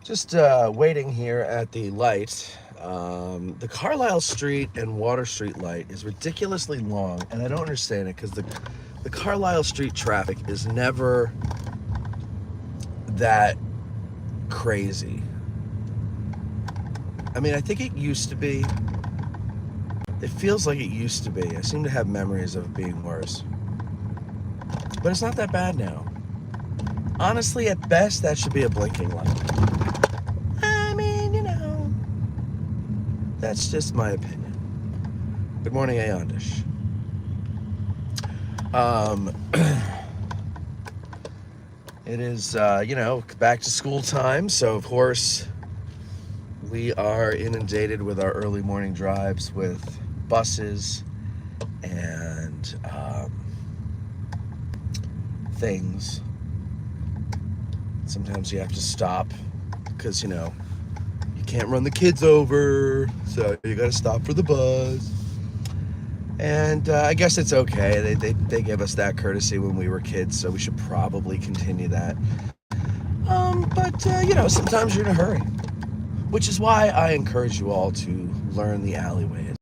Just waiting here at the light. The Carlisle Street and Water Street light is ridiculously long, and I don't understand it because the Carlisle Street traffic is never that crazy. I mean, I think it used to be. It feels like it used to be. I seem to have memories of it being worse. But it's not that bad now. Honestly, at best, that should be a blinking light. I mean, that's just my opinion. Good morning, Ayondish. It is, back to school time, so of course we are inundated with our early morning drives with buses and things. Sometimes you have to stop because, you can't run the kids over, so you got to stop for the bus. And I guess it's okay. They give us that courtesy when we were kids, so we should probably continue that. But sometimes you're in a hurry, which is why I encourage you all to learn the alleyways.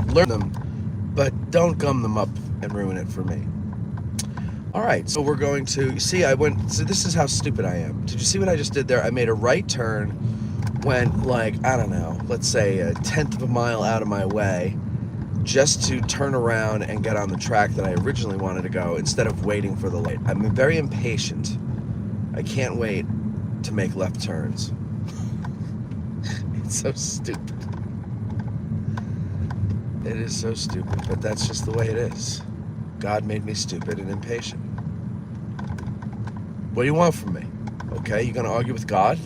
Learn them, but don't gum them up and ruin it for me. All right, so we're going to see. So this is how stupid I am. Did you see what I just did there? I made a right turn, went like, I don't know, let's say a tenth of a mile out of my way, just to turn around and get on the track that I originally wanted to go instead of waiting for the light. I'm very impatient. I can't wait to make left turns. It's so stupid. It is so stupid, but that's just the way it is. God made me stupid and impatient. What do you want from me? Okay, you gonna argue with God?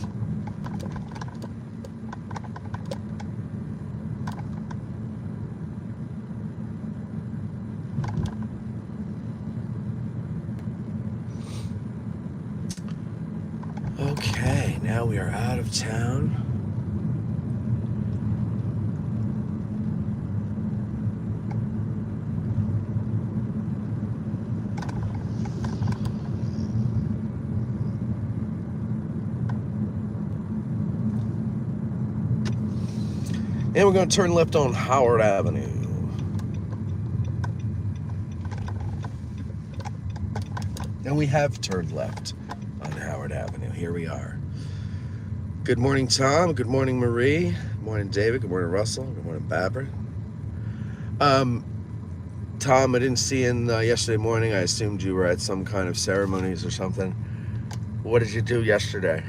Okay, now we are out of town. And we're going to turn left on Howard Avenue. And we have turned left on Howard Avenue. Here we are. Good morning, Tom. Good morning, Marie. Good morning, David. Good morning, Russell. Good morning, Barbara. Tom, I didn't see you yesterday morning. I assumed you were at some kind of ceremonies or something. What did you do yesterday?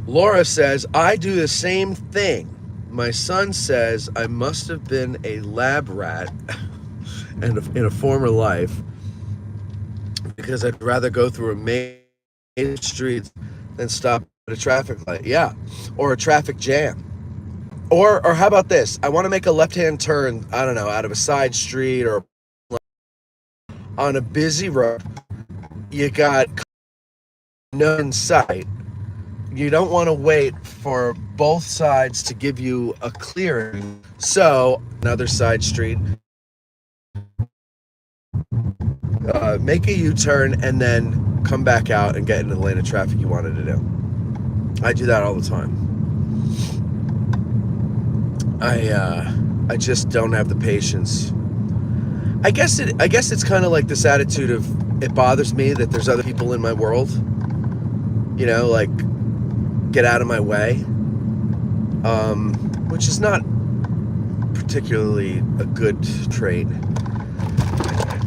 Laura says, I do the same thing. My son says I must have been a lab rat in a former life because I'd rather go through a main street than stop at a traffic light. Yeah, or a traffic jam. Or how about this? I want to make a left-hand turn, I don't know, out of a side street or on a busy road. You got no in sight. You don't want to wait for both sides to give you a clearing. So, another side street, make a U-turn and then come back out and get into the lane of traffic you wanted to do. I do that all the time. I just don't have the patience. I guess it's kind of like this attitude of it bothers me that there's other people in my world. Like, get out of my way, which is not particularly a good trait,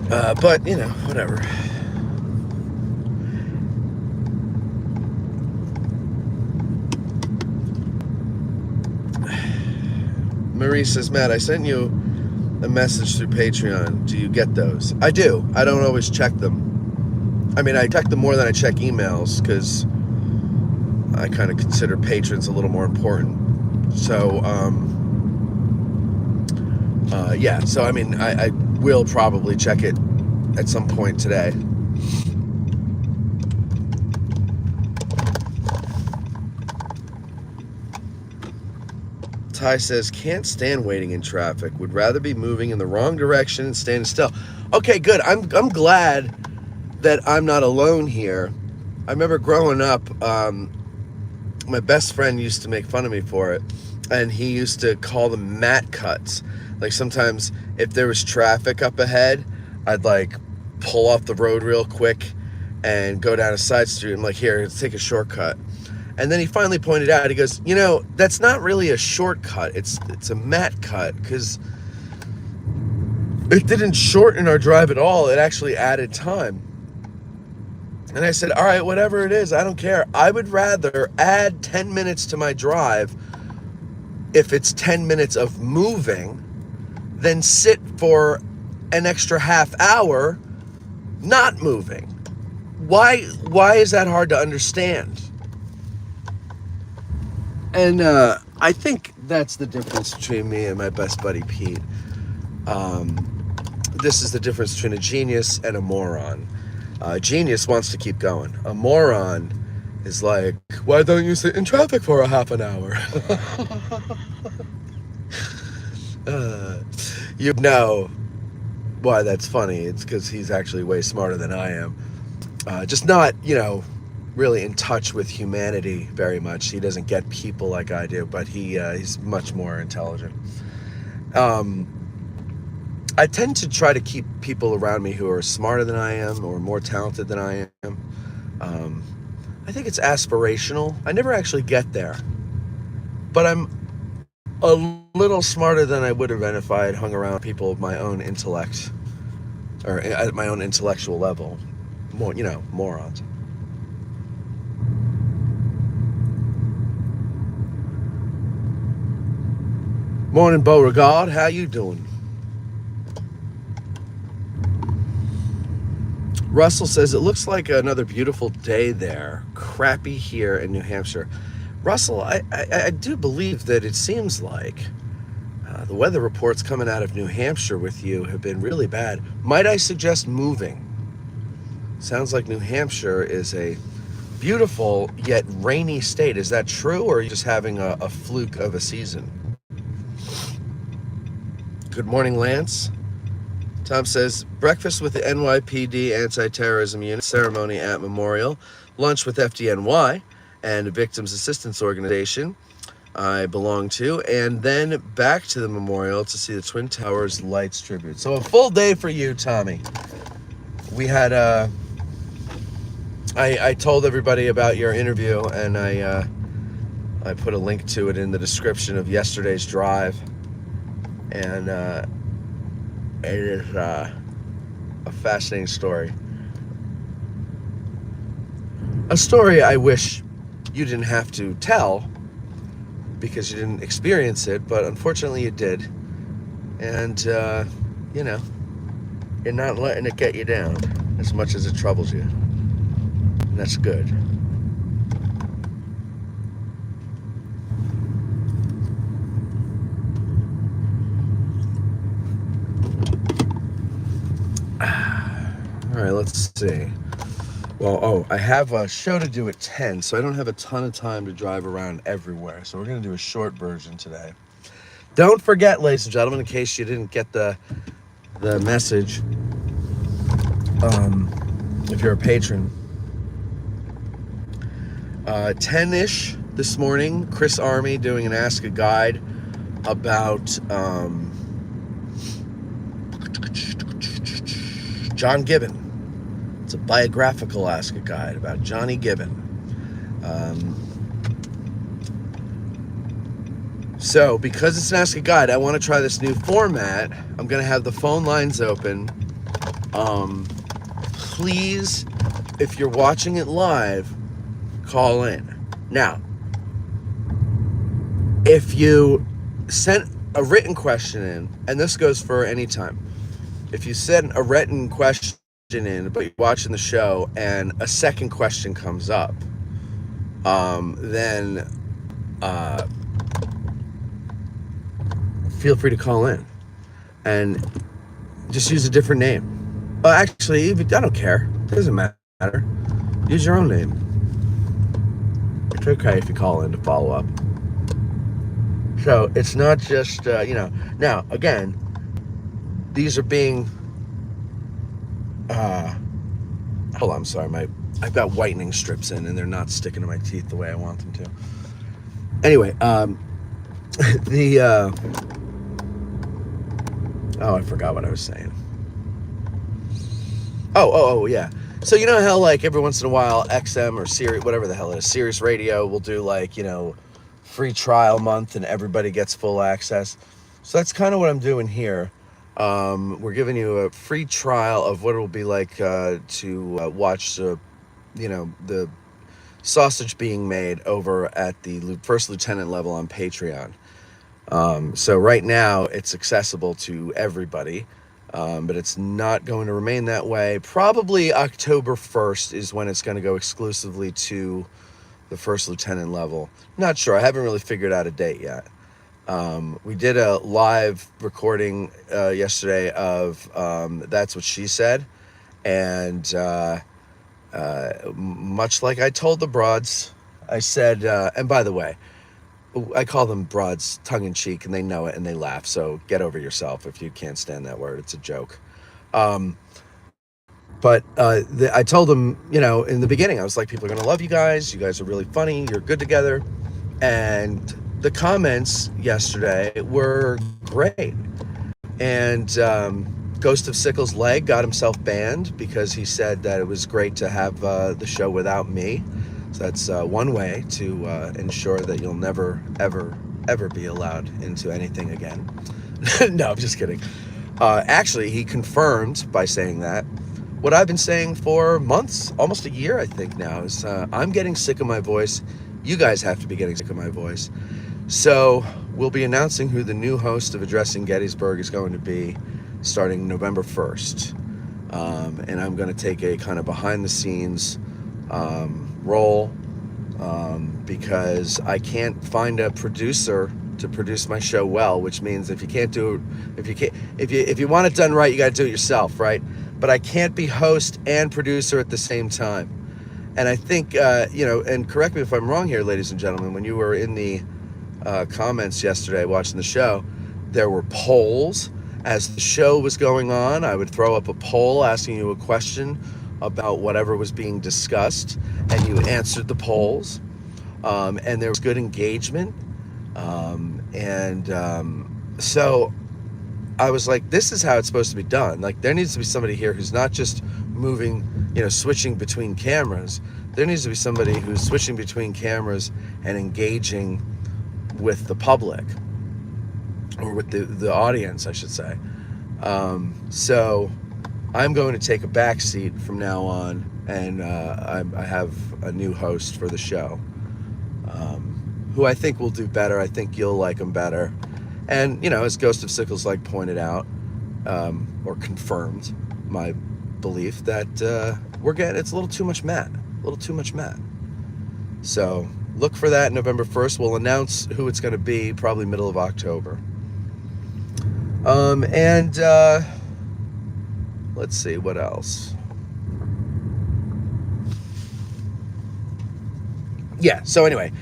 but whatever. Marie says, Matt, I sent you a message through Patreon. Do you get those? I do. I don't always check them. I mean, I check them more than I check emails because I kind of consider patrons a little more important. So, so I mean, I will probably check it at some point today. Ty says, can't stand waiting in traffic. Would rather be moving in the wrong direction and standing still. Okay, good. I'm glad that I'm not alone here. I remember growing up, my best friend used to make fun of me for it, and he used to call them mat cuts. Like sometimes if there was traffic up ahead, I'd like pull off the road real quick and go down a side street. I'm like, here, let's take a shortcut. And then he finally pointed out, he goes, you know, that's not really a shortcut. It's a mat cut, because it didn't shorten our drive at all. It actually added time. And I said, all right, whatever it is, I don't care. I would rather add 10 minutes to my drive if it's 10 minutes of moving than sit for an extra half hour not moving. Why is that hard to understand? And I think that's the difference between me and my best buddy Pete. This is the difference between a genius and a moron. A genius wants to keep going. A moron is like, why don't you sit in traffic for a half an hour? You know why that's funny. It's because he's actually way smarter than I am. Just not, really in touch with humanity very much. He doesn't get people like I do, but he's much more intelligent. I tend to try to keep people around me who are smarter than I am or more talented than I am. I think it's aspirational. I never actually get there, but I'm a little smarter than I would have been if I had hung around people of my own intellect, or at my own intellectual level. More, morons. Morning, Beauregard. How you doing? Russell says, it looks like another beautiful day there. Crappy here in New Hampshire. Russell, I do believe that it seems like the weather reports coming out of New Hampshire with you have been really bad. Might I suggest moving? Sounds like New Hampshire is a beautiful yet rainy state. Is that true, or are you just having a fluke of a season? Good morning, Lance. Tom says, breakfast with the NYPD Anti-Terrorism Unit, ceremony at Memorial, lunch with FDNY and a Victims Assistance Organization I belong to, and then back to the Memorial to see the Twin Towers Lights Tribute. So a full day for you, Tommy. We had, I told everybody about your interview, and I put a link to it in the description of yesterday's drive. And it is a fascinating story. A story I wish you didn't have to tell because you didn't experience it, but unfortunately you did. And, you're not letting it get you down as much as it troubles you. And that's good. All right, let's see. Well, I have a show to do at 10, so I don't have a ton of time to drive around everywhere. So we're going to do a short version today. Don't forget, ladies and gentlemen, in case you didn't get the message, if you're a patron, 10-ish this morning, Chris Army doing an Ask a Guide about John Gibbon. It's a biographical Ask a Guide about Johnny Gibbon. So because it's an Ask a Guide, I want to try this new format. I'm going to have the phone lines open. Please, if you're watching it live, call in. Now, if you sent a written question in, and this goes for any time, if you send a written question in, but you're watching the show and a second question comes up, then feel free to call in and just use a different name. Actually, I don't care. It doesn't matter. Use your own name. It's okay if you call in to follow up. So it's not just, now, again, these are being, uh, hold on, I'm sorry, I've got whitening strips in and they're not sticking to my teeth the way I want them to. Anyway, the, I forgot what I was saying. Oh, yeah. So you know how like every once in a while XM or Sirius, whatever the hell it is, Sirius Radio will do like, free trial month and everybody gets full access. So that's kind of what I'm doing here. We're giving you a free trial of what it will be like to watch the sausage being made over at the first lieutenant level on Patreon. So right now it's accessible to everybody. But it's not going to remain that way. Probably October 1st is when it's going to go exclusively to the first lieutenant level. Not sure. I haven't really figured out a date yet. We did a live recording yesterday of That's What She Said. And much like I told the broads, I said, and by the way, I call them broads tongue-in-cheek, and they know it, and they laugh, so get over yourself if you can't stand that word. It's a joke. But I told them, in the beginning, I was like, people are going to love you guys. You guys are really funny. You're good together. And the comments yesterday were great. And Ghost of Sickle's leg got himself banned because he said that it was great to have the show without me. So that's one way to ensure that you'll never, ever, ever be allowed into anything again. No, I'm just kidding. Actually, he confirmed by saying that what I've been saying for months, almost a year, I think now, is I'm getting sick of my voice. You guys have to be getting sick of my voice. So we'll be announcing who the new host of Addressing Gettysburg is going to be starting November 1st. And I'm going to take a kind of behind-the-scenes role because I can't find a producer to produce my show well, which means if you want it done right, you got to do it yourself, right? But I can't be host and producer at the same time. And I think and correct me if I'm wrong here, ladies and gentlemen, when you were in the comments yesterday watching the show, there were polls as the show was going on. I would throw up a poll asking you a question about whatever was being discussed, and you answered the polls, and there was good engagement, so I was like, this is how it's supposed to be done. Like, there needs to be somebody here who's not just moving, switching between cameras. There needs to be somebody who's switching between cameras and engaging with the public, or with the audience, I should say. So I'm going to take a back seat from now on, and I have a new host for the show, who I think will do better. I think you'll like him better. And, as Ghost of Sickles like pointed out, or confirmed my belief that it's a little too much Matt. So look for that November 1st. We'll announce who it's going to be probably middle of October. Let's see, what else? Yeah, so anyway,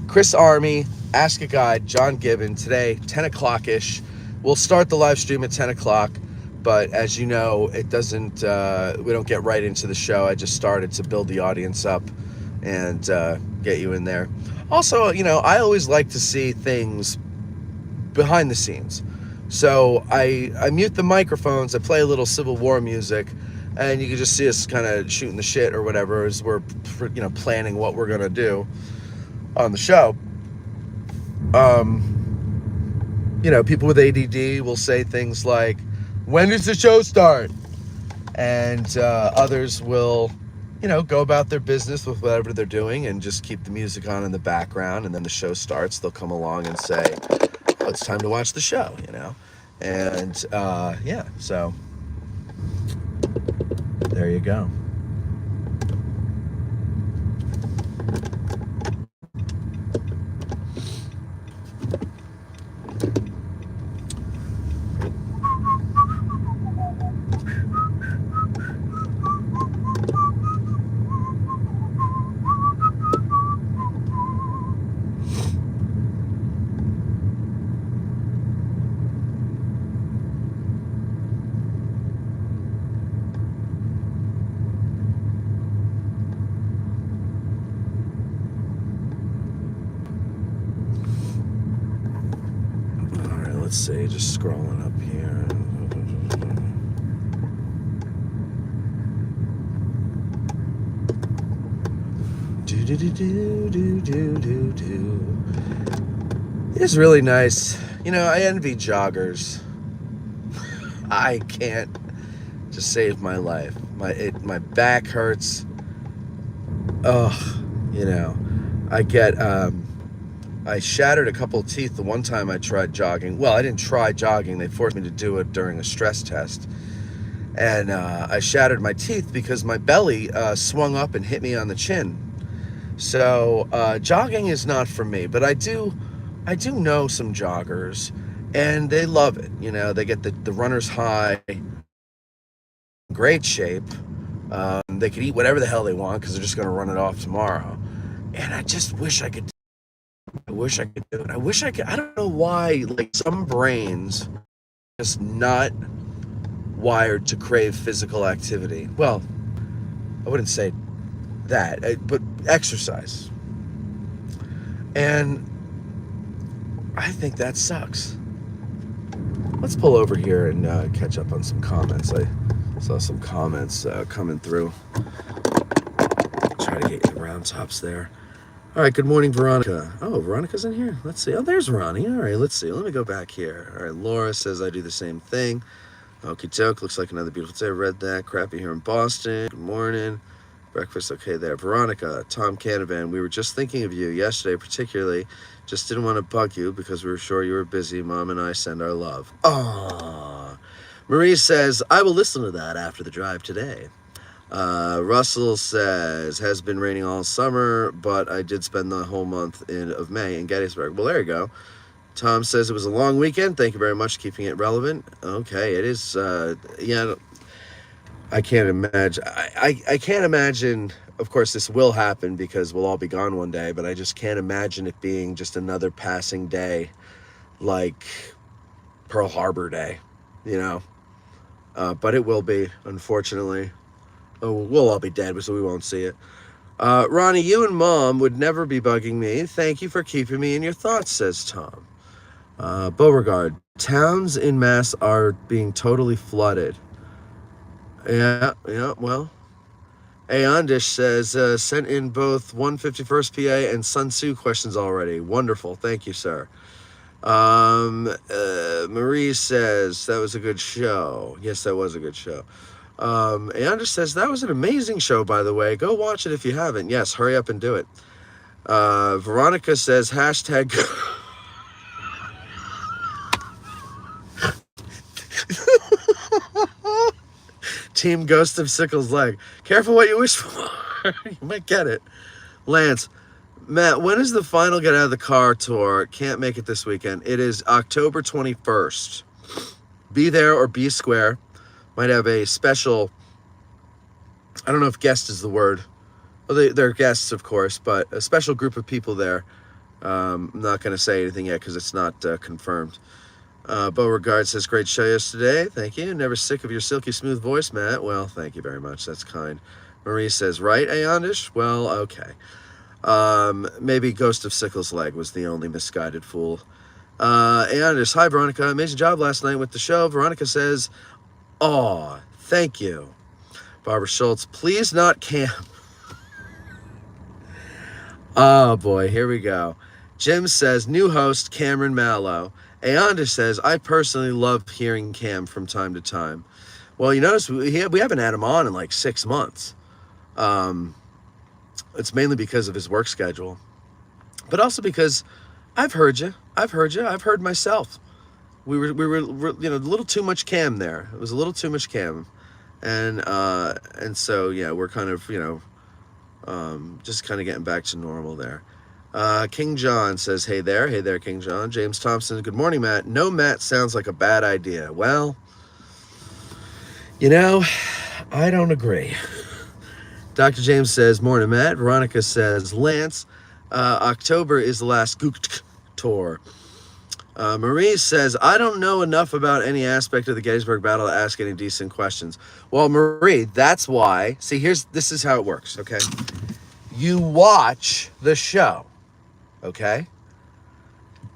Chris Army, Ask a Guide, John Gibbon, today, 10 o'clock-ish. We'll start the live stream at 10 o'clock, but as you know, it doesn't, we don't get right into the show. I just started to build the audience up and get you in there. Also, I always like to see things behind the scenes. So I mute the microphones, I play a little Civil War music, and you can just see us kind of shooting the shit or whatever as we're, planning what we're going to do on the show. People with ADD will say things like, when does the show start? And others will, go about their business with whatever they're doing and just keep the music on in the background. And then the show starts, they'll come along and say, oh, it's time to watch the show, And, so there you go. Let's see, just scrolling up here. It's really nice. You know, I envy joggers. I can't just save my life. My back hurts. You know, I shattered a couple of teeth the one time I tried jogging. Well, I didn't try jogging. They forced me to do it during a stress test. And I shattered my teeth because my belly swung up and hit me on the chin. So jogging is not for me, but I do know some joggers, and they love it. You know, they get the runner's high, great shape. They could eat whatever the hell they want because they're just going to run it off tomorrow. And I just wish I could. I wish I could do it. I wish I could. I don't know why. Like, some brains just not wired to crave physical activity. Well, I wouldn't say that, but exercise. And I think that sucks. Let's pull over here and catch up on some comments. I saw some comments coming through. Try to get the round tops there. All right, good morning, Veronica. Oh, Veronica's in here. Let's see. Oh, there's Ronnie. All right, let's see. Let me go back here. All right, Laura says I do the same thing. Okie doke. Looks like another beautiful day. Read that. Crappy here in Boston. Good morning. Breakfast okay there. Veronica, Tom Canavan, we were just thinking of you yesterday, particularly. Just didn't want to bug you because we were sure you were busy. Mom and I send our love. Aww. Marie says, I will listen to that after the drive today. Russell says, has been raining all summer, but I did spend the whole month of May in Gettysburg. Well, there you go. Tom says it was a long weekend. Thank you very much for keeping it relevant. Okay, it is, yeah, I can't imagine. I can't imagine, of course, this will happen because we'll all be gone one day, but I just can't imagine it being just another passing day like Pearl Harbor Day, you know? But it will be, unfortunately. Oh, we'll all be dead, so we won't see it. Ronnie, you and Mom would never be bugging me. Thank you for keeping me in your thoughts, says Tom. Beauregard, towns in Mass are being totally flooded. Yeah, well. Aondish says, sent in both 151st PA and Sun Tzu questions already. Wonderful. Thank you, sir. Marie says, that was a good show. Yes, that was a good show. Aondish says, that was an amazing show, by the way. Go watch it if you haven't. Yes, hurry up and do it. Veronica says, hashtag... Team Ghost of Sickles Leg. Careful what you wish for. You might get it. Lance, Matt, when is the final Get Out of the Car tour? Can't make it this weekend. It is October 21st. Be there or be square. Might have a special, I don't know if guest is the word. Well, they're guests, of course, but a special group of people there. I'm not going to say anything yet because it's not confirmed. Beauregard says, great show yesterday. Thank you. Never sick of your silky smooth voice, Matt. Well, thank you very much. That's kind. Marie says, right, Aondish? Well, okay. Maybe Ghost of Sickles Leg was the only misguided fool. Aondish, hi, Veronica. Amazing job last night with the show. Veronica says, aw, thank you. Barbara Schultz, please not Cam. Oh, boy, here we go. Jim says, new host, Cameron Mallow. Aondish says, I personally love hearing Cam from time to time. Well, you notice we haven't had him on in like 6 months. It's mainly because of his work schedule. But also because I've heard you. I've heard myself. We were you know, a little too much Cam there. It was a little too much Cam. And so, yeah, we're kind of, you know, just kind of getting back to normal there. King John says, hey there, King John. James Thompson, good morning, Matt. No Matt sounds like a bad idea. Well, you know, I don't agree. Dr. James says, morning, Matt. Veronica says, Lance, October is the last Gook tour. Marie says, I don't know enough about any aspect of the Gettysburg Battle to ask any decent questions. Well, Marie, that's why. See, this is how it works, okay? You watch the show. Okay?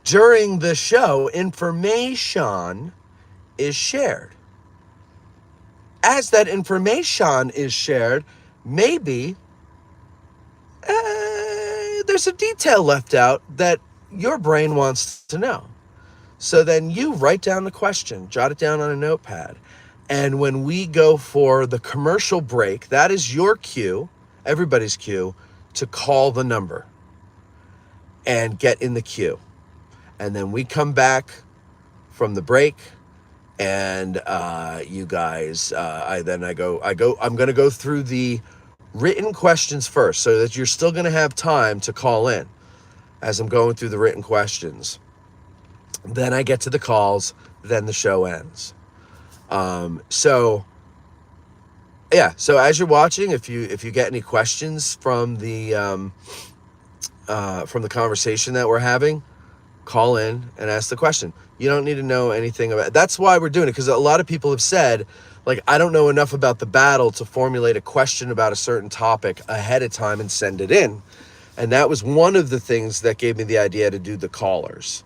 during the show, information is shared. As that information is shared, maybe there's a detail left out that your brain wants to know. So then you write down the question, jot it down on a notepad. And when we go for the commercial break, that is your cue, everybody's cue, to call the number and get in the queue. And then we come back from the break, and you guys, I'm going to go through the written questions first so that you're still going to have time to call in as I'm going through the written questions. Then I get to the calls, then the show ends. So as you're watching, if you get any questions from the conversation that we're having, call in and ask the question. You don't need to know anything about it. That's why we're doing it, because a lot of people have said, like, I don't know enough about the battle to formulate a question about a certain topic ahead of time and send it in. And that was one of the things that gave me the idea to do the callers.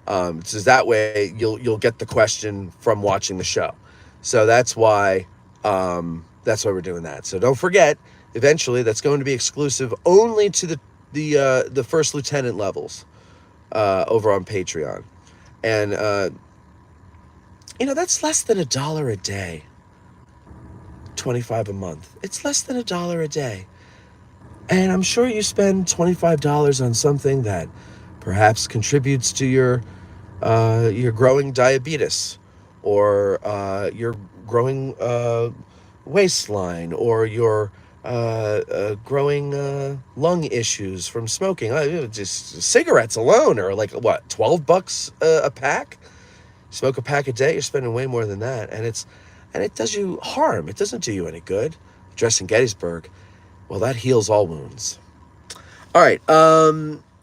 So that way you'll get the question from watching the show. So that's why we're doing that. So don't forget, eventually that's going to be exclusive only to the first lieutenant levels over on Patreon. And that's less than $1 a day. $25 a month. It's less than $1 a day. And I'm sure you spend $25 on something that perhaps contributes to your growing diabetes, or your growing waistline, or your growing lung issues from smoking. Just cigarettes alone are like, what, $12 a pack? Smoke a pack a day, you're spending way more than that, and it does you harm. It doesn't do you any good. Addressing Gettysburg, well, that heals all wounds. All right,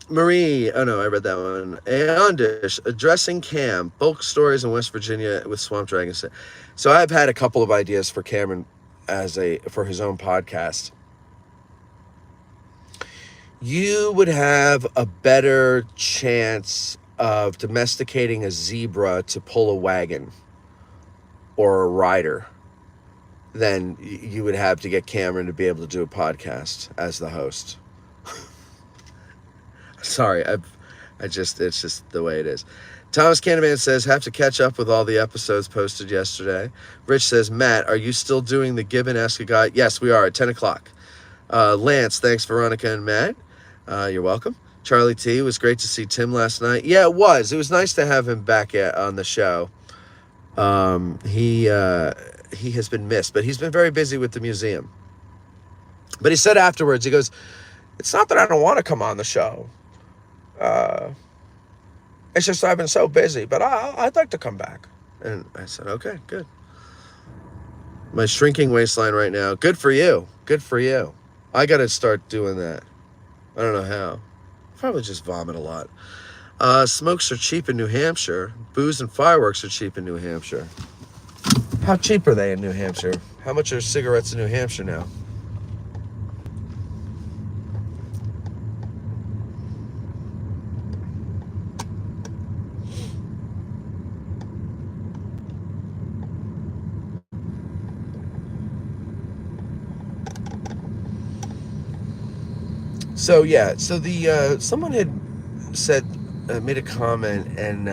Marie, oh no, I read that one. Aondish, addressing Cam, bulk stories in West Virginia with Swamp Dragon. So I've had a couple of ideas for Cameron for his own podcast. You would have a better chance of domesticating a zebra to pull a wagon or a rider than you would have to get Cameron to be able to do a podcast as the host. Sorry, it's just the way it is. Thomas Candyman says, have to catch up with all the episodes posted yesterday. Rich says, Matt, are you still doing the Gibbon Ask a Guy? Yes, we are at 10 o'clock. Lance, thanks, Veronica and Matt. You're welcome. Charlie T, was great to see Tim last night. Yeah, it was. It was nice to have him back on the show. He has been missed, but he's been very busy with the museum. But he said afterwards, he goes, it's not that I don't want to come on the show. It's just I've been so busy, but I'd like to come back. And I said, okay, good. My shrinking waistline right now. Good for you. Good for you. I got to start doing that. I don't know how. Probably just vomit a lot. Smokes are cheap in New Hampshire. Booze and fireworks are cheap in New Hampshire. How cheap are they in New Hampshire? How much are cigarettes in New Hampshire now? So yeah, so the someone had said, made a comment, and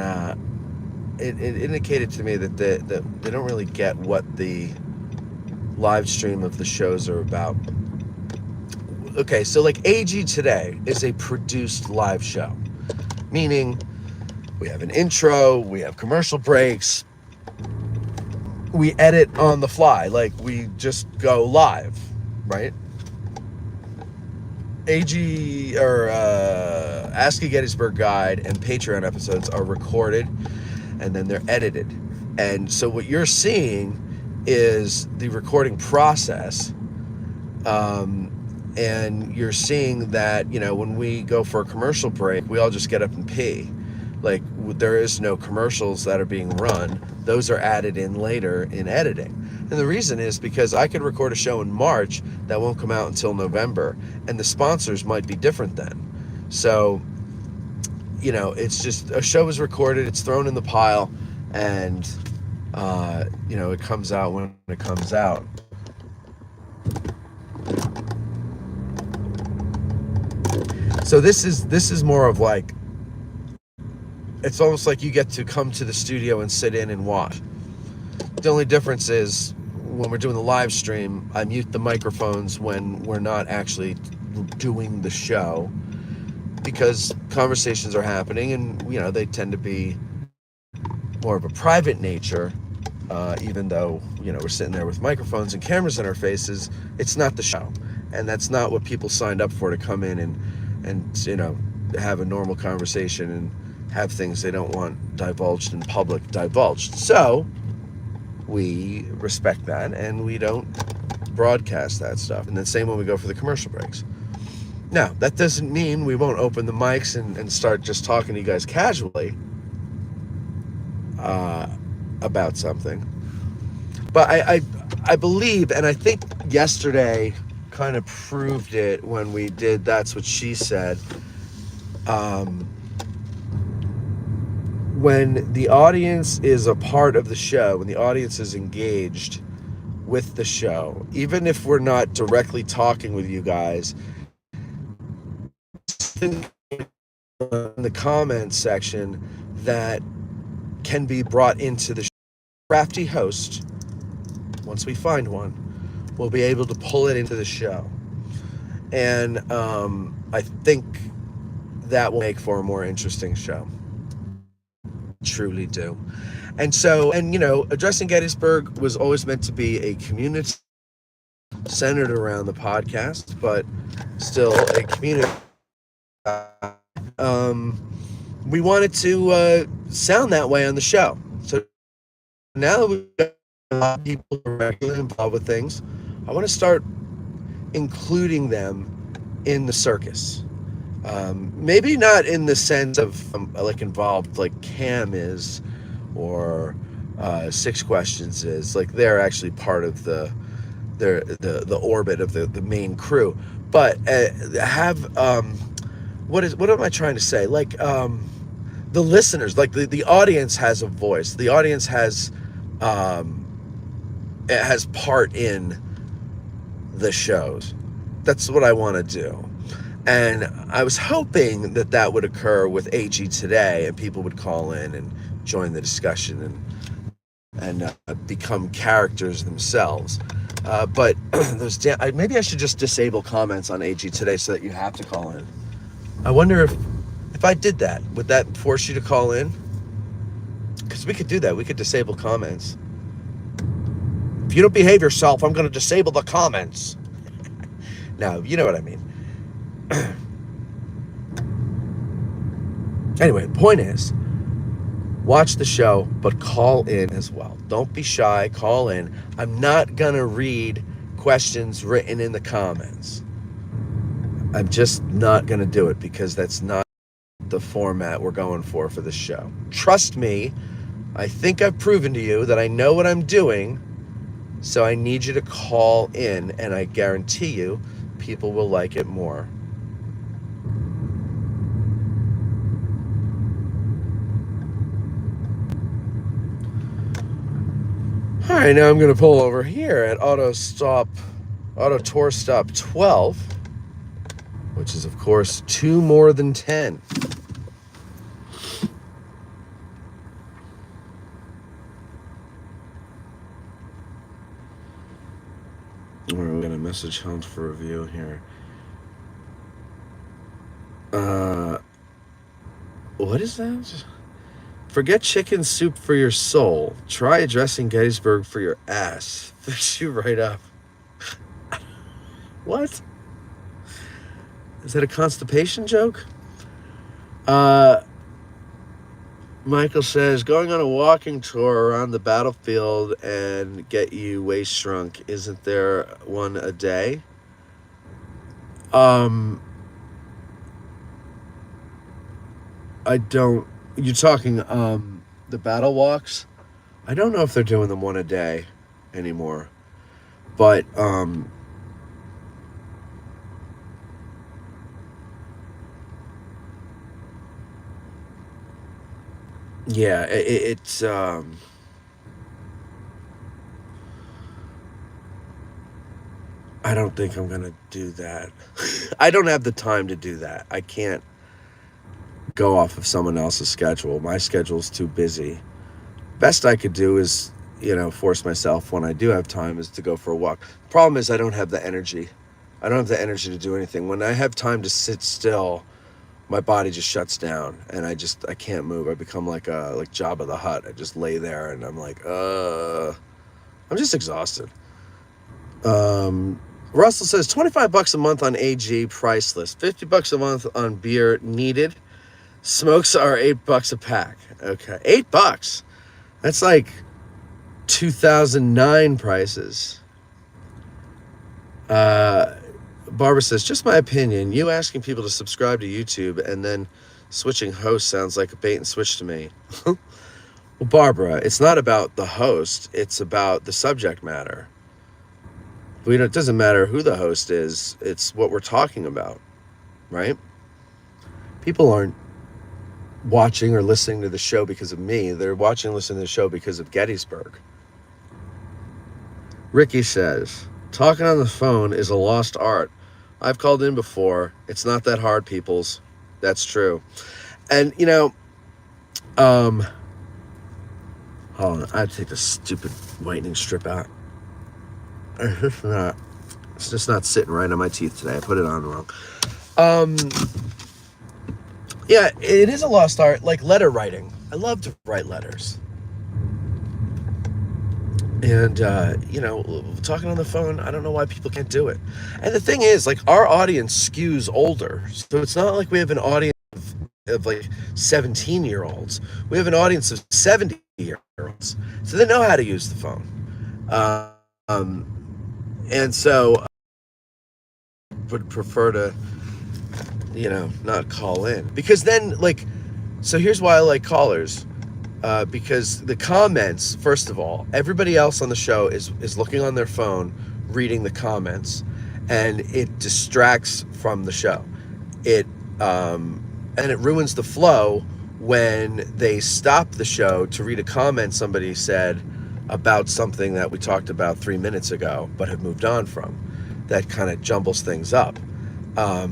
it indicated to me that they don't really get what the live stream of the shows are about. Okay, so like AG Today is a produced live show, meaning we have an intro, we have commercial breaks, we edit on the fly, like we just go live, right? AG or Ask a Gettysburg Guide and Patreon episodes are recorded and then they're edited. And so what you're seeing is the recording process. And you're seeing that, when we go for a commercial break, we all just get up and pee. Like, there is no commercials that are being run. Those are added in later in editing. And the reason is because I could record a show in March that won't come out until November, and the sponsors might be different then. So, it's just a show is recorded, it's thrown in the pile, and it comes out when it comes out. So this is more of like, it's almost like you get to come to the studio and sit in and watch. The only difference is when we're doing the live stream, I mute the microphones when we're not actually doing the show, because conversations are happening, and they tend to be more of a private nature. Even though we're sitting there with microphones and cameras in our faces, it's not the show, and that's not what people signed up for, to come in and have a normal conversation and have things they don't want divulged in public divulged. So we respect that, and we don't broadcast that stuff. And then same when we go for the commercial breaks. Now, that doesn't mean we won't open the mics and start just talking to you guys casually about something. But I believe, and I think yesterday kind of proved it when we did That's What She Said. When the audience is a part of the show, when the audience is engaged with the show, even if we're not directly talking with you guys, in the comments section that can be brought into the show. Crafty host, once we find one, will be able to pull it into the show. And I think that will make for a more interesting show. Truly do. And so, Addressing Gettysburg was always meant to be a community centered around the podcast, but still a community. We wanted to sound that way on the show. So now that we've got a lot of people directly involved with things, I want to start including them in the circus. Maybe not in the sense of like involved like Cam is, or Six Questions is. Like they're actually part of the orbit of the main crew. But have what am I trying to say? Like the listeners, like the audience has a voice. The audience has it has part in the shows. That's what I want to do. And I was hoping that would occur with AG today, and people would call in and join the discussion and become characters themselves. But maybe I should just disable comments on AG today so that you have to call in. I wonder if I did that, would that force you to call in? Because we could do that. We could disable comments. If you don't behave yourself, I'm going to disable the comments. Now, you know what I mean. Anyway, point is, watch the show, but call in as well. Don't be shy, call in. I'm not gonna read questions written in the comments. I'm just not gonna do it, because that's not the format we're going for the show. Trust me, I think I've proven to you that I know what I'm doing, so I need you to call in, and I guarantee you people will like it more. All right, now I'm going to pull over here at Auto Tour Stop 12, which is, of course, 2 more than 10. We're going to message Homes for review here. What is that? Forget chicken soup for your soul. Try Addressing Gettysburg for your ass. Fix you right up. What? Is that a constipation joke? Michael says, going on a walking tour around the battlefield and get you waist shrunk. Isn't there one a day? I don't... You're talking the battle walks? I don't know if they're doing them one a day anymore. But yeah, it's I don't think I'm gonna do that. I don't have the time to do that. I can't go off of someone else's schedule. My schedule's too busy. Best I could do is, force myself when I do have time is to go for a walk. Problem is I don't have the energy. I don't have the energy to do anything. When I have time to sit still, my body just shuts down and I can't move. I become like Jabba the Hutt. I just lay there and I'm like, I'm just exhausted. Russell says $25 a month on AG, priceless. $50 a month on beer, needed. Smokes are $8 a pack. Okay, $8. That's like 2009 prices. Barbara says, just my opinion. You asking people to subscribe to YouTube and then switching hosts sounds like a bait and switch to me. Well, Barbara, it's not about the host. It's about the subject matter. It doesn't matter who the host is. It's what we're talking about, right? People aren't watching or listening to the show because of me. They're watching and listening to the show because of Gettysburg. Ricky says, talking on the phone is a lost art. I've called in before. It's not that hard, peoples. That's true. And, hold on. I have to take the stupid whitening strip out. It's just not sitting right on my teeth today. I put it on wrong. Yeah, it is a lost art, like letter writing. I love to write letters. And, talking on the phone, I don't know why people can't do it. And the thing is, like, our audience skews older. So it's not like we have an audience of like 17-year-olds. We have an audience of 70-year-olds. So they know how to use the phone. And so I would prefer to, not call in. Because then, so here's why I like callers. Because the comments, first of all, everybody else on the show is looking on their phone, reading the comments, and it distracts from the show. And it ruins the flow when they stop the show to read a comment somebody said about something that we talked about 3 minutes ago, but have moved on from. That kind of jumbles things up.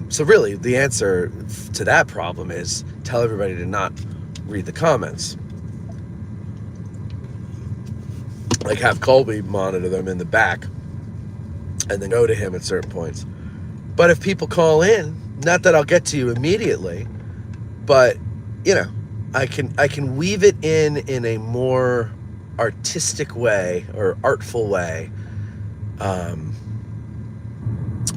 So really, the answer to that problem is tell everybody to not read the comments. Like have Colby monitor them in the back and then go to him at certain points. But if people call in, not that I'll get to you immediately, but I can weave it in a more artistic way or artful way,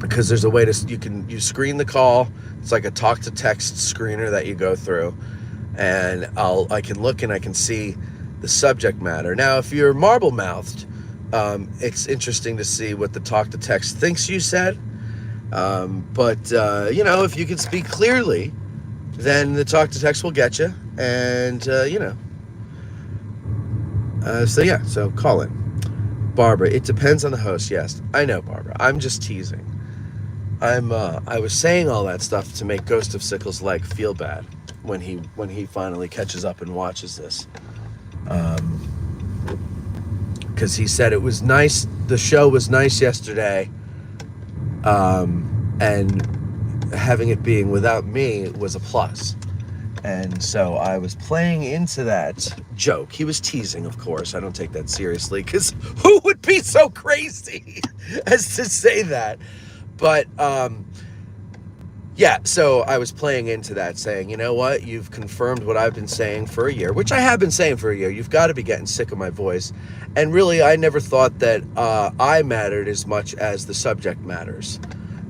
because there's a way you screen the call. It's like a talk to text screener that you go through, and I can look and I can see the subject matter. Now, if you're marble mouthed, it's interesting to see what the talk to text thinks you said. But if you can speak clearly, then the talk to text will get you. And, so call in. Barbara, it depends on the host. Yes, I know, Barbara. I'm just teasing. I was saying all that stuff to make Ghost of Sickles' Leg feel bad when he finally catches up and watches this. Because he said it was nice. The show was nice yesterday. And having it being without me was a plus. And so I was playing into that joke. He was teasing, of course. I don't take that seriously, because who would be so crazy as to say that? But, so I was playing into that, saying, you know what? You've confirmed what I've been saying for a year, which I have been saying for a year. You've got to be getting sick of my voice. And really, I never thought that I mattered as much as the subject matters.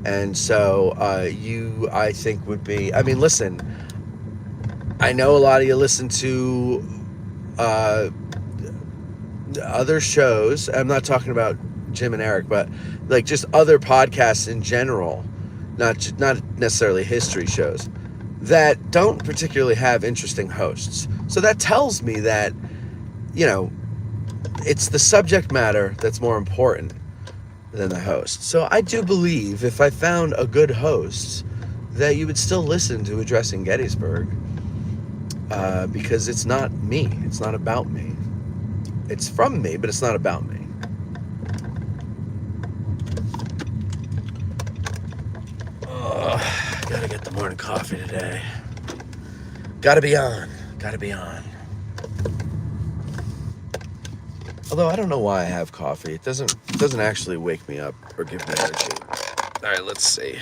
And so I think, would be... I mean, listen, I know a lot of you listen to other shows. I'm not talking about Jim and Eric, but like just other podcasts in general, not necessarily history shows, that don't particularly have interesting hosts. So that tells me that, it's the subject matter that's more important than the host. So I do believe if I found a good host, that you would still listen to Addressing Gettysburg. because it's not me. It's not about me. It's from me, but it's not about me. Gotta get the morning coffee today. Gotta be on. Gotta be on. Although I don't know why I have coffee. It doesn't actually wake me up or give me energy. All right, let's see.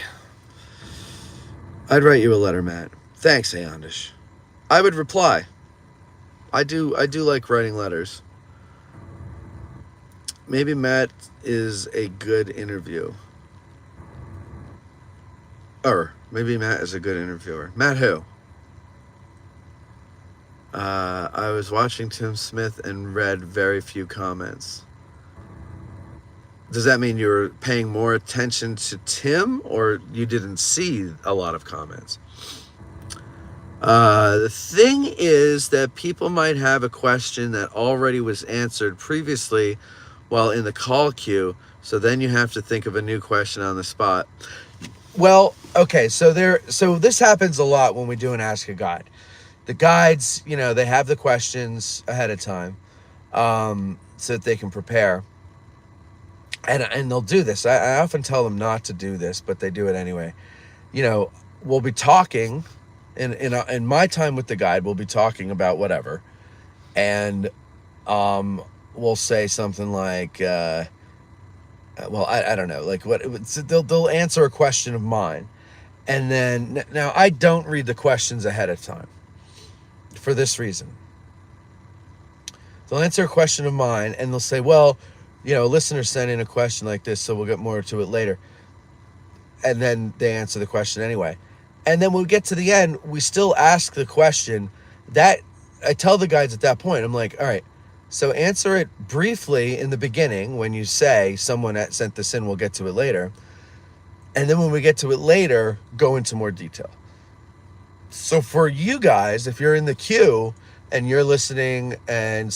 I'd write you a letter, Matt. Thanks, Ayandish. I would reply. I do like writing letters. Maybe Matt is a good interview. Or maybe Matt is a good interviewer. Matt who? I was watching Tim Smith and read very few comments. Does that mean you were paying more attention to Tim, or you didn't see a lot of comments? The thing is that people might have a question that already was answered previously while in the call queue, so then you have to think of a new question on the spot. Well, okay, so this happens a lot when we do an Ask a Guide. The guides, they have the questions ahead of time, so that they can prepare. And they'll do this. I often tell them not to do this, but they do it anyway. We'll be talking, in my time with the guide, we'll be talking about whatever, and we'll say something like, I don't know, like they'll answer a question of mine, and then now I don't read the questions ahead of time for this reason. They'll answer a question of mine, and they'll say, well, a listener sent in a question like this, so we'll get more to it later. And then they answer the question anyway. And then when we get to the end, we still ask the question. That I tell the guides at that point, I'm like, all right, so answer it briefly in the beginning when you say someone that sent this in, we'll get to it later. And then when we get to it later, go into more detail. So for you guys, if you're in the queue and you're listening and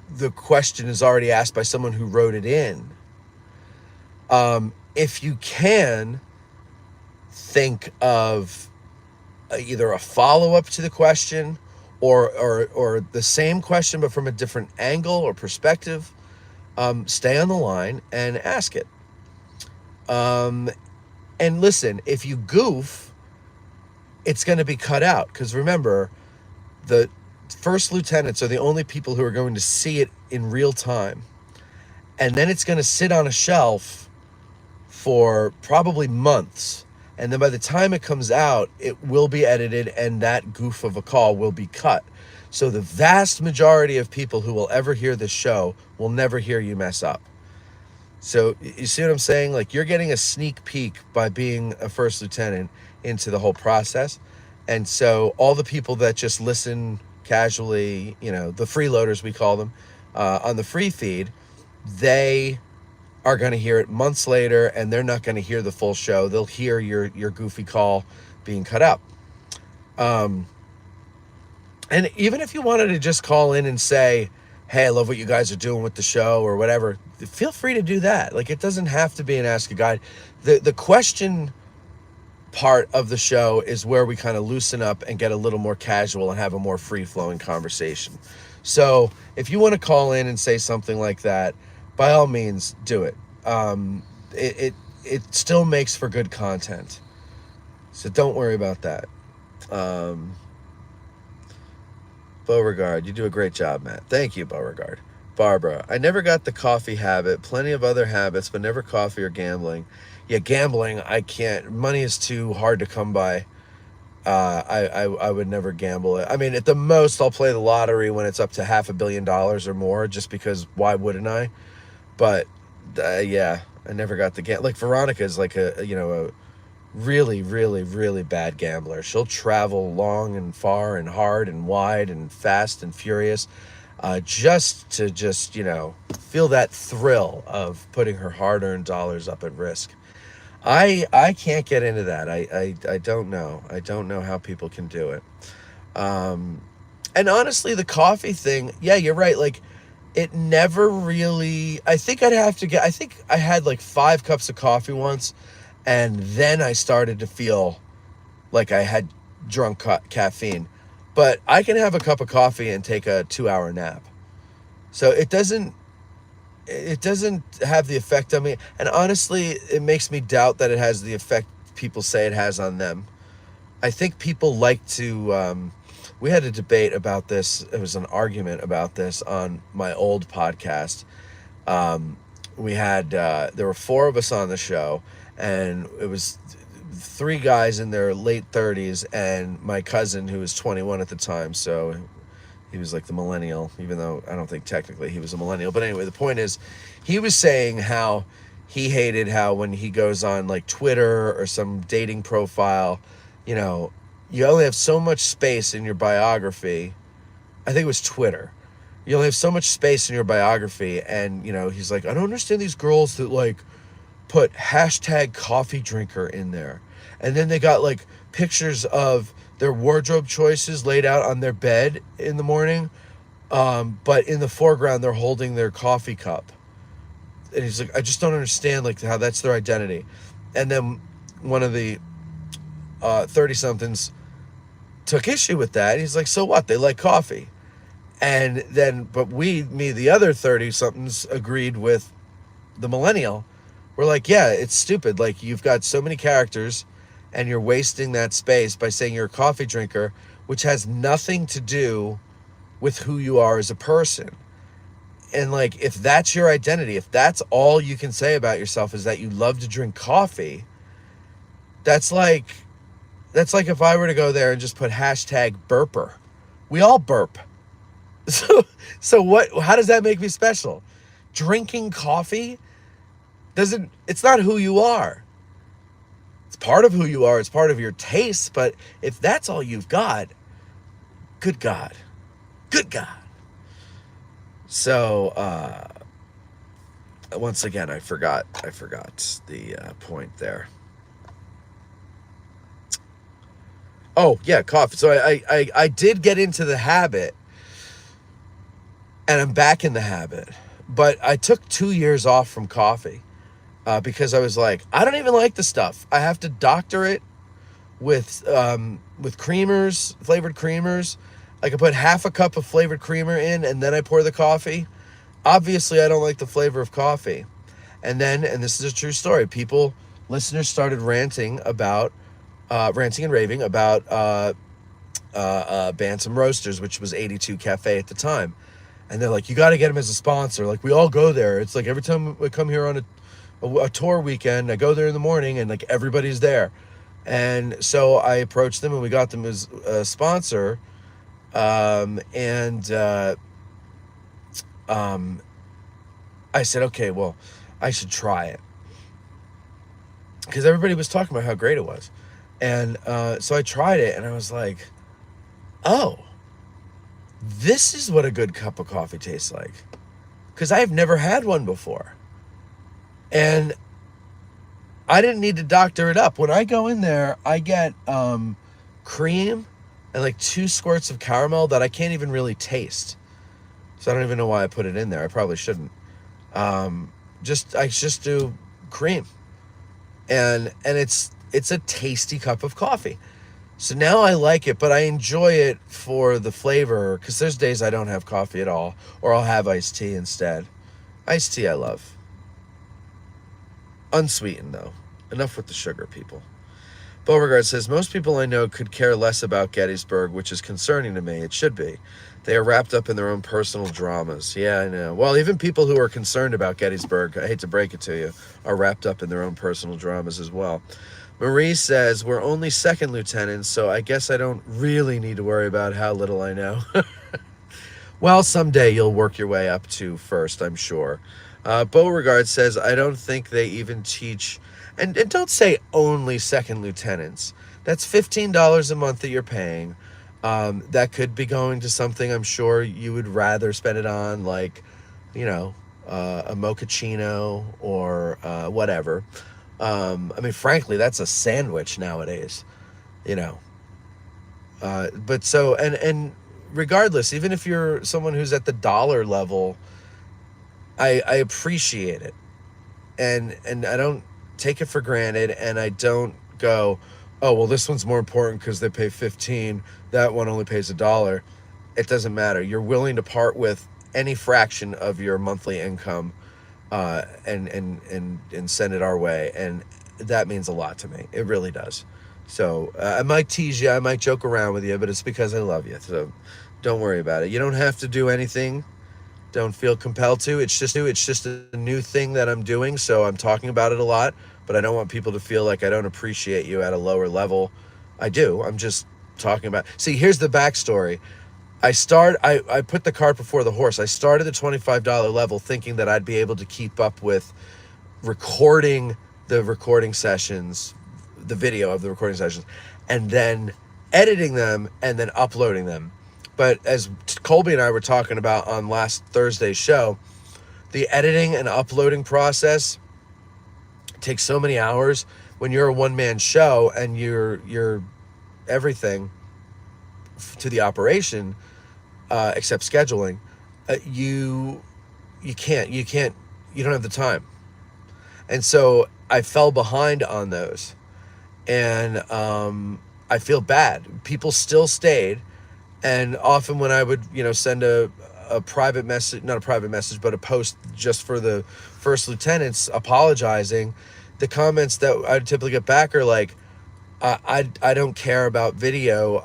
the question is already asked by someone who wrote it in, if you can think of either a follow-up to the question or the same question but from a different angle or perspective, stay on the line and ask it. And listen, if you goof, it's going to be cut out, because remember, the first lieutenants are the only people who are going to see it in real time. And then it's going to sit on a shelf for probably months. And then by the time it comes out, it will be edited and that goof of a call will be cut. So the vast majority of people who will ever hear this show will never hear you mess up. So you see what I'm saying? Like, you're getting a sneak peek by being a first lieutenant into the whole process. And so all the people that just listen casually, the freeloaders, we call them, on the free feed, they are going to hear it months later, and they're not going to hear the full show. They'll hear your goofy call being cut up. And even if you wanted to just call in and say, hey, I love what you guys are doing with the show or whatever, feel free to do that. Like, it doesn't have to be an Ask a Guide. The question part of the show is where we kind of loosen up and get a little more casual and have a more free-flowing conversation. So if you want to call in and say something like that, by all means, do it. It still makes for good content. So don't worry about that. Beauregard, you do a great job, Matt. Thank you, Beauregard. Barbara, I never got the coffee habit. Plenty of other habits, but never coffee or gambling. Yeah, gambling, I can't. Money is too hard to come by. I would never gamble it. I mean, at the most, I'll play the lottery when it's up to $500 million or more, just because why wouldn't I? But yeah, I never got the like Veronica is like a really, really, really bad gambler. She'll travel long and far and hard and wide and fast and furious, just to feel that thrill of putting her hard-earned dollars up at risk. I can't get into that. I don't know. I don't know how people can do it. And honestly, the coffee thing, yeah, you're right. Like, it never really, I think I had like 5 cups of coffee once, and then I started to feel like I had drunk caffeine. But I can have a cup of coffee and take a 2-hour nap. So it doesn't have the effect on me. And honestly, it makes me doubt that it has the effect people say it has on them. I think people like to, we had a debate about this. It was an argument about this on my old podcast. We had, there were 4 of us on the show, and it was 3 guys in their late 30s and my cousin who was 21 at the time. So he was like the millennial, even though I don't think technically he was a millennial. But anyway, the point is, he was saying how he hated how when he goes on like Twitter or some dating profile, you know, you only have so much space in your biography. I think it was Twitter. You only have so much space in your biography. And, you know, he's like, I don't understand these girls that like put hashtag coffee drinker in there. And then they got like pictures of their wardrobe choices laid out on their bed in the morning. But in the foreground, they're holding their coffee cup. And he's like, I just don't understand like how that's their identity. And then one of the 30-somethings took issue with that. He's like, so what? They like coffee. And then, but the other 30-somethings agreed with the millennial. We're like, yeah, it's stupid. Like, you've got so many characters and you're wasting that space by saying you're a coffee drinker, which has nothing to do with who you are as a person. And like, if that's your identity, if that's all you can say about yourself is that you love to drink coffee, that's like if I were to go there and just put hashtag burper. We all burp. So what, how does that make me special? Drinking coffee it's not who you are. It's part of who you are. It's part of your taste. But if that's all you've got, good God. So, once again, I forgot the point there. Oh yeah, coffee. So I did get into the habit, and I'm back in the habit, but I took 2 years off from coffee, because I was like, I don't even like the stuff. I have to doctor it with creamers, flavored creamers. I could put half a cup of flavored creamer in, and then I pour the coffee. Obviously, I don't like the flavor of coffee. And this is a true story, listeners started ranting and raving about Bantam Roasters, which was 82 Cafe at the time. And they're like, you got to get him as a sponsor. Like, we all go there. It's like every time we come here on a tour weekend, I go there in the morning and like everybody's there. And so I approached them and we got them as a sponsor. I said, okay, well, I should try it, because everybody was talking about how great it was. And so I tried it and I was like, oh, this is what a good cup of coffee tastes like, because I've never had one before. And I didn't need to doctor it up. When I go in there, I get cream and like 2 squirts of caramel that I can't even really taste. So I don't even know why I put it in there. I probably shouldn't. I just do cream. And it's a tasty cup of coffee. So now I like it, but I enjoy it for the flavor, because there's days I don't have coffee at all, or I'll have iced tea instead. Iced tea I love. Unsweetened, though. Enough with the sugar, people. Beauregard says, most people I know could care less about Gettysburg, which is concerning to me. It should be. They are wrapped up in their own personal dramas. Yeah, I know. Well, even people who are concerned about Gettysburg, I hate to break it to you, are wrapped up in their own personal dramas as well. Marie says, we're only second lieutenants, so I guess I don't really need to worry about how little I know. Well, someday you'll work your way up to first, I'm sure. Beauregard says, I don't think they even teach, and don't say only second lieutenants. That's $15 a month that you're paying. That could be going to something I'm sure you would rather spend it on, like, you know, a mochaccino or whatever. I mean, frankly, that's a sandwich nowadays, you know. But so, and regardless, even if you're someone who's at the dollar level, I appreciate it. And I don't take it for granted, and I don't go, oh, well, this one's more important because they pay 15. That one only pays $1. It doesn't matter. You're willing to part with any fraction of your monthly income, and send it our way, and that means a lot to me. It really does. So I might tease you, I might joke around with you, but it's because I love you. So don't worry about it. You don't have to do anything. Don't feel compelled to. It's just a new thing that I'm doing, so I'm talking about it a lot, but I don't want people to feel like I don't appreciate you at a lower level. I do. I'm just talking about. See, here's the backstory. I put the cart before the horse. I started the $25 level thinking that I'd be able to keep up with recording the recording sessions, the video of the recording sessions, and then editing them and then uploading them. But as Colby and I were talking about on last Thursday's show, the editing and uploading process takes so many hours when you're a one-man show and you're everything to the operation, except scheduling. You don't have the time. And so I fell behind on those, and I feel bad. People still stayed, and often when I would, send a private message, not a private message, but a post just for the first lieutenants apologizing, the comments that I typically get back are like, I don't care about video.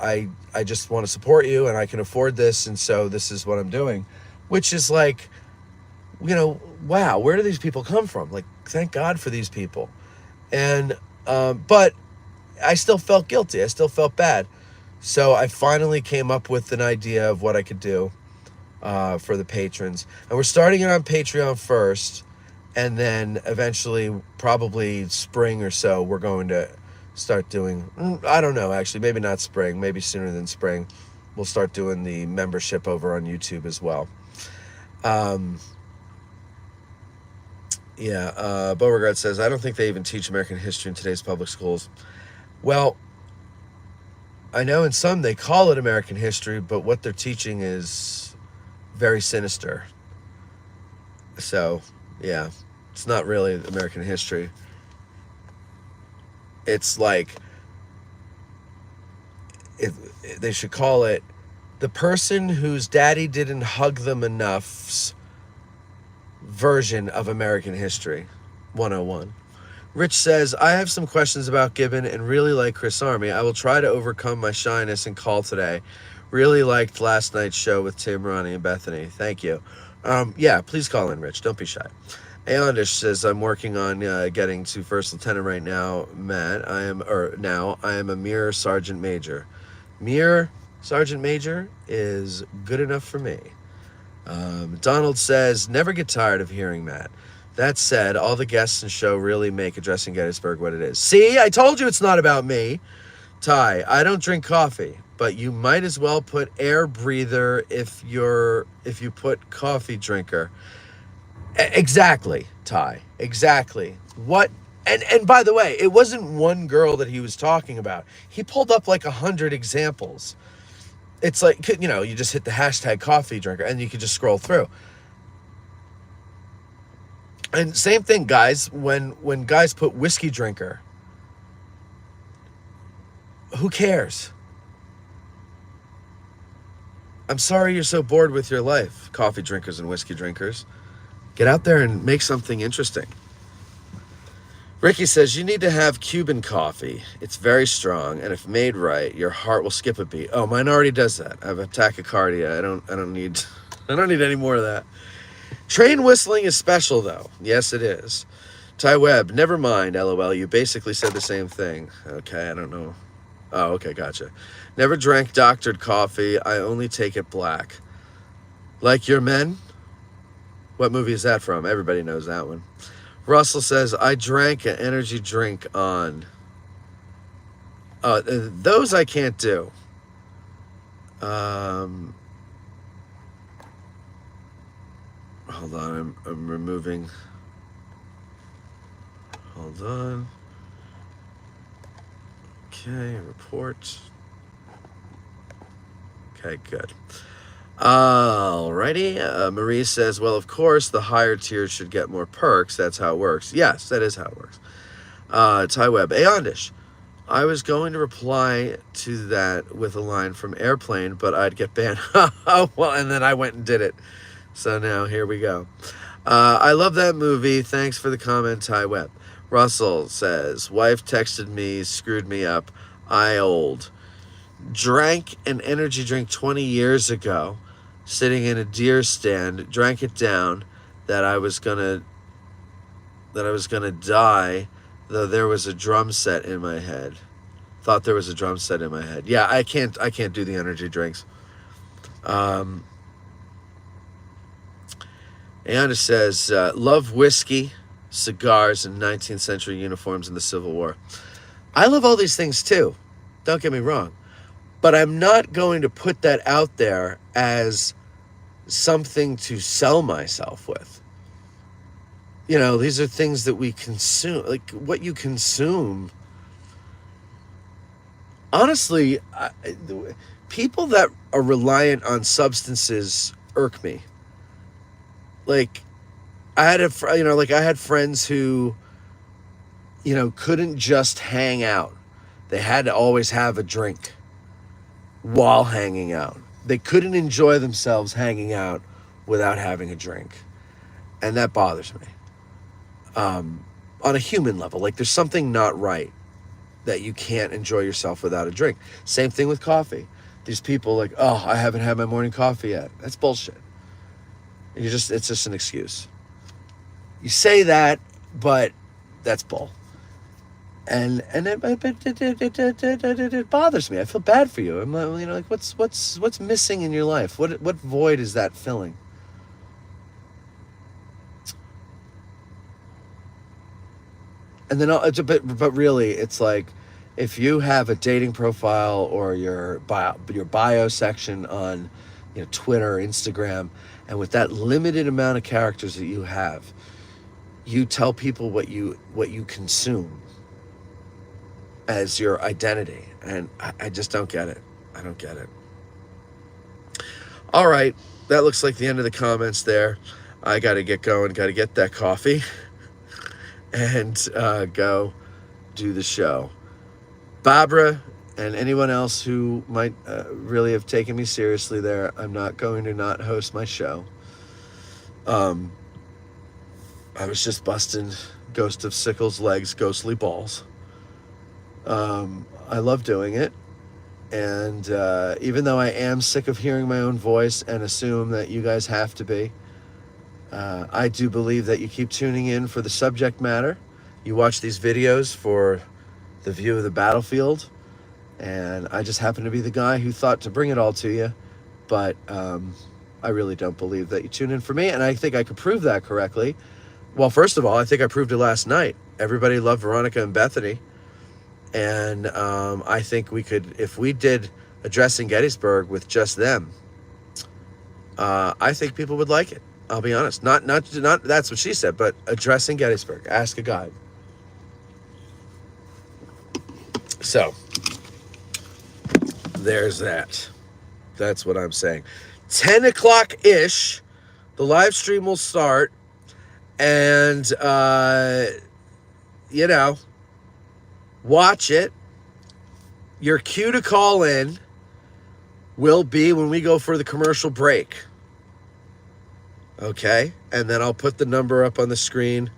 I just want to support you, and I can afford this, and so this is what I'm doing. Which is like, wow, where do these people come from? Like, thank God for these people. And but I still felt guilty. I still felt bad. So I finally came up with an idea of what I could do for the patrons. And we're starting it on Patreon first, and then eventually, probably spring or so, we're going to start doing, I don't know, actually, maybe not spring, maybe sooner than spring, we'll start doing the membership over on YouTube as well. Beauregard says, I don't think they even teach American history in today's public schools. Well, I know in some they call it American history, but what they're teaching is very sinister. So, yeah, it's not really American history. It's like, they should call it the person whose daddy didn't hug them enough's version of American history 101. Rich says, I have some questions about Gibbon and really like Chris Army. I will try to overcome my shyness and call today. Really liked last night's show with Tim, Ronnie, and Bethany. Thank you. Yeah, please call in, Rich. Don't be shy. Aondish says, I'm working on getting to first lieutenant right now, Matt. I am a mere sergeant major. Mere sergeant major is good enough for me. Donald says, never get tired of hearing Matt. That said, all the guests in the show really make Addressing Gettysburg what it is. See, I told you it's not about me. Ty, I don't drink coffee, but you might as well put air breather if you put coffee drinker. Exactly, Ty. Exactly. What? And by the way, it wasn't one girl that he was talking about. He pulled up like 100 examples. It's like, you just hit the hashtag coffee drinker and you can just scroll through. And same thing, guys, when guys put whiskey drinker, who cares? I'm sorry you're so bored with your life, coffee drinkers and whiskey drinkers. Get out there and make something interesting. Ricky says, you need to have Cuban coffee. It's very strong, and if made right, your heart will skip a beat. Oh, mine already does that. I have a tachycardia. I don't need any more of that. Train whistling is special, though. Yes, it is. Ty Webb, never mind, LOL. You basically said the same thing. Okay, I don't know. Oh, okay, gotcha. Never drank doctored coffee. I only take it black. Like your men? What movie is that from? Everybody knows that one. Russell says, I drank an energy drink on. Those I can't do. Hold on, I'm removing. Hold on. Okay, report. Okay, good. Alrighty. Marie says, well, of course, the higher tiers should get more perks. That's how it works. Yes, that is how it works. Ty Webb. Aondish. I was going to reply to that with a line from Airplane, but I'd get banned. Oh, well, and then I went and did it. So now here we go. I love that movie. Thanks for the comment, Ty Webb. Russell says, wife texted me, screwed me up. I old. Drank an energy drink 20 years ago, sitting in a deer stand, drank it down, that I was gonna die, though there was a drum set in my head. Thought there was a drum set in my head. Yeah, I can't do the energy drinks. Anna says, love whiskey, cigars, and 19th century uniforms in the Civil War. I love all these things too. Don't get me wrong. But I'm not going to put that out there as something to sell myself with. You know, these are things that we consume. Like, what you consume. Honestly, people that are reliant on substances irk me. Like, I had friends who, couldn't just hang out. They had to always have a drink while hanging out. They couldn't enjoy themselves hanging out without having a drink. And that bothers me. On a human level, like, there's something not right that you can't enjoy yourself without a drink. Same thing with coffee. These people like, oh, I haven't had my morning coffee yet. That's bullshit. It's just an excuse. You say that, but that's bull. And it bothers me. I feel bad for you. I'm like, what's missing in your life? What void is that filling? And then but really, it's like, if you have a dating profile or your bio section on, Twitter or Instagram, and with that limited amount of characters that you have, you tell people what you consume as your identity, and I just don't get it. I don't get it. All right, that looks like the end of the comments there. I got to get going. Got to get that coffee. And go do the show. Barbara and anyone else who might really have taken me seriously there, I'm not going to not host my show. I was just busting Ghost of Sickles' legs, ghostly balls. I love doing it. And even though I am sick of hearing my own voice and assume that you guys have to be, I do believe that you keep tuning in for the subject matter. You watch these videos for the view of the battlefield. And I just happen to be the guy who thought to bring it all to you. But I really don't believe that you tune in for me. And I think I could prove that correctly. Well, first of all, I think I proved it last night. Everybody loved Veronica and Bethany. And I think we could, if we did Addressing Gettysburg with just them, I think people would like it. I'll be honest. Not that's what she said, but Addressing Gettysburg. Ask a guide. So, there's that. That's what I'm saying. 10 o'clock-ish, the live stream will start. And, watch it. Your cue to call in will be when we go for the commercial break. Okay, and then I'll put the number up on the screen.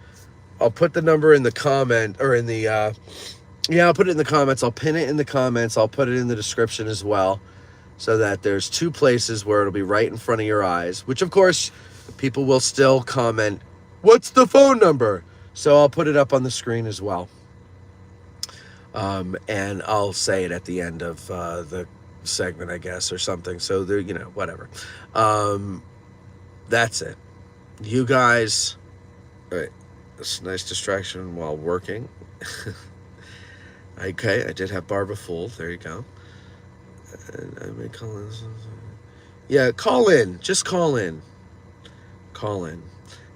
I'll put the number in the comment, or in the, I'll put it in the comments. I'll pin it in the comments. I'll put it in the description as well, so that there's two places where it'll be right in front of your eyes, which of course people will still comment, what's the phone number? So I'll put it up on the screen as well. And I'll say it at the end of the segment, I guess, or something. So there, whatever. That's it. You guys, all right, it's a nice distraction while working. Okay, I did have Barbara fooled. There you go. And I may call in. Yeah, call in. Just call in. Call in.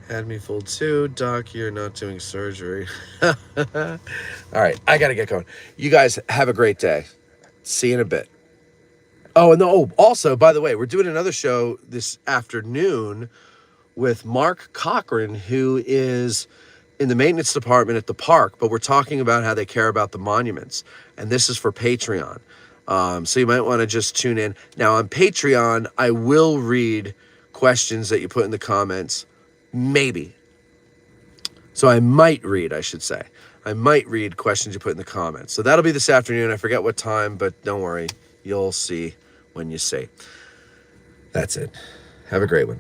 Had me fooled too. Doc, you're not doing surgery. All right, I got to get going. You guys have a great day. See you in a bit. Oh, and also, by the way, we're doing another show this afternoon with Mark Cochran, who is in the maintenance department at the park, but we're talking about how they care about the monuments. And this is for Patreon. So you might want to just tune in. Now on Patreon, I will read questions that you put in the comments. Maybe. So I might read, I should say. I might read questions you put in the comments. So that'll be this afternoon. I forget what time, but don't worry. You'll see when you see. That's it. Have a great one.